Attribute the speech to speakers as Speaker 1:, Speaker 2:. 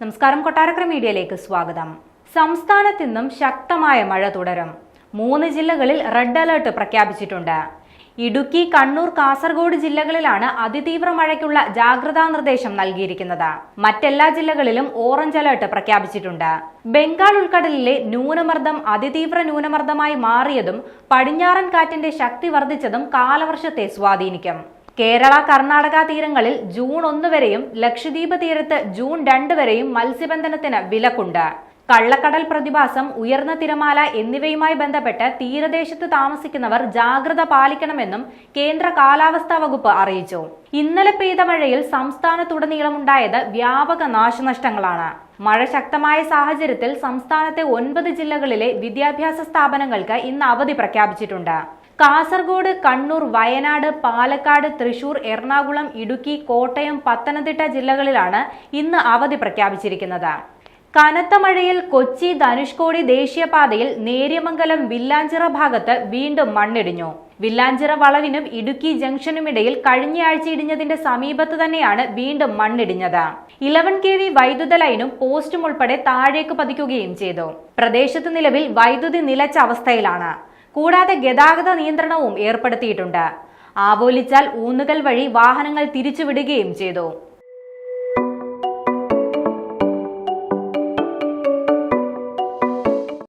Speaker 1: നമസ്കാരം, കൊട്ടാരക്കര മീഡിയയിലേക്ക് സ്വാഗതം. സംസ്ഥാനത്ത് ഇന്നും ശക്തമായ മഴ തുടരും. 3 ജില്ലകളിൽ റെഡ് അലർട്ട് പ്രഖ്യാപിച്ചിട്ടുണ്ട്. ഇടുക്കി, കണ്ണൂർ, കാസർഗോഡ് ജില്ലകളിലാണ് അതിതീവ്ര മഴയ്ക്കുള്ള ജാഗ്രതാ നിർദ്ദേശം നൽകിയിരിക്കുന്നത്. മറ്റെല്ലാ ജില്ലകളിലും ഓറഞ്ച് അലർട്ട് പ്രഖ്യാപിച്ചിട്ടുണ്ട്. ബംഗാൾ ഉൾക്കടലിലെ ന്യൂനമർദ്ദം അതിതീവ്ര ന്യൂനമർദ്ദമായി മാറിയതും പടിഞ്ഞാറൻ കാറ്റിന്റെ ശക്തി വർദ്ധിച്ചതും കാലവർഷത്തെ സ്വാധീനിക്കും. കേരള, കർണാടക തീരങ്ങളിൽ ജൂൺ 1 വരെയും ലക്ഷദ്വീപ് തീരത്ത് ജൂൺ 2 വരെയും മത്സ്യബന്ധനത്തിന് വിലക്കുണ്ട്. കള്ളക്കടൽ പ്രതിഭാസം, ഉയർന്ന തിരമാല എന്നിവയുമായി ബന്ധപ്പെട്ട് തീരദേശത്ത് താമസിക്കുന്നവർ ജാഗ്രത പാലിക്കണമെന്നും കേന്ദ്ര കാലാവസ്ഥാ വകുപ്പ് അറിയിച്ചു. ഇന്നലെ പെയ്ത മഴയിൽ സംസ്ഥാനത്തുടനീളമുണ്ടായത് വ്യാപക നാശനഷ്ടങ്ങളാണ്. മഴ ശക്തമായ സാഹചര്യത്തിൽ സംസ്ഥാനത്തെ 9 ജില്ലകളിലെ വിദ്യാഭ്യാസ സ്ഥാപനങ്ങൾക്ക് ഇന്ന് അവധി പ്രഖ്യാപിച്ചിട്ടുണ്ട്. കാസർഗോഡ്, കണ്ണൂർ, വയനാട്, പാലക്കാട്, തൃശൂർ, എറണാകുളം, ഇടുക്കി, കോട്ടയം, പത്തനംതിട്ട ജില്ലകളിലാണ് ഇന്ന് അവധി പ്രഖ്യാപിച്ചിരിക്കുന്നത്. കനത്ത മഴയിൽ കൊച്ചി ധനുഷ്കോടി ദേശീയപാതയിൽ നേര്യമംഗലം വില്ലാഞ്ചിറ ഭാഗത്ത് വീണ്ടും മണ്ണിടിഞ്ഞു. വില്ലാഞ്ചിറ വളവിനും ഇടുക്കി ജംഗ്ഷനുമിടയിൽ കഴിഞ്ഞയാഴ്ച ഇടിഞ്ഞതിന്റെ സമീപത്ത് തന്നെയാണ് വീണ്ടും മണ്ണിടിഞ്ഞത്. 11 kV വൈദ്യുത ലൈനും പോസ്റ്റും ഉൾപ്പെടെ താഴേക്ക് പതിക്കുകയും ചെയ്തു. പ്രദേശത്ത് നിലവിൽ വൈദ്യുതി നിലച്ച അവസ്ഥയിലാണ്. കൂടാതെ ഗതാഗത നിയന്ത്രണവും ഏർപ്പെടുത്തിയിട്ടുണ്ട്. ആവോലിച്ചാൽ ഊന്നുകൽ വഴി വാഹനങ്ങൾ തിരിച്ചുവിടുകയും ചെയ്തു.